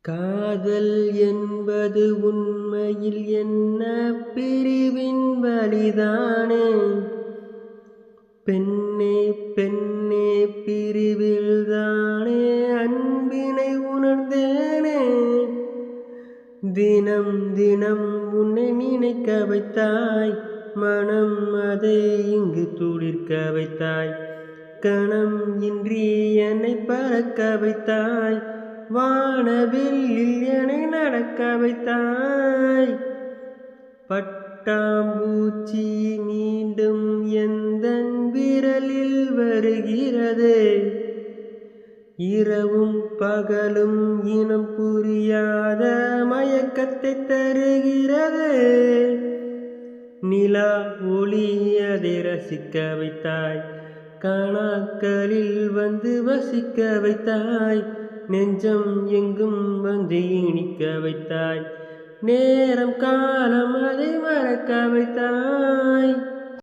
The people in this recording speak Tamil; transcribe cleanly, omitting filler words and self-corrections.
காதல் என்பது உண்மையில் என்ன பிரிவின் வலிதானே. பெண்ணே பெண்ணே பிரிவில்தானே அன்பினை உணர்ந்தேனே. தினம் தினம் உன்னை நினைக்க வைத்தாய், மனம் அதை இங்கு துளிர்க்க வைத்தாய். கணம் இன்றி என்னை பறக்க வைத்தாய், வானவில்லில் என்னை நடக்க வைத்தாய். பட்டாம்பூச்சி மீண்டும் எந்தன் விரலில் வருகிறது. இரவும் பகலும் இனம் புரியாத மயக்கத்தை தருகிறது. நிலா ஒளி அதை ரசிக்க வைத்தாய், கனாக்களில் வந்து வசிக்க வைத்தாய். நெஞ்சம் எங்கும் வந்து இனிக்க வைத்தாய், நேரம் காலம் அதை மறக்க வைத்தாய்.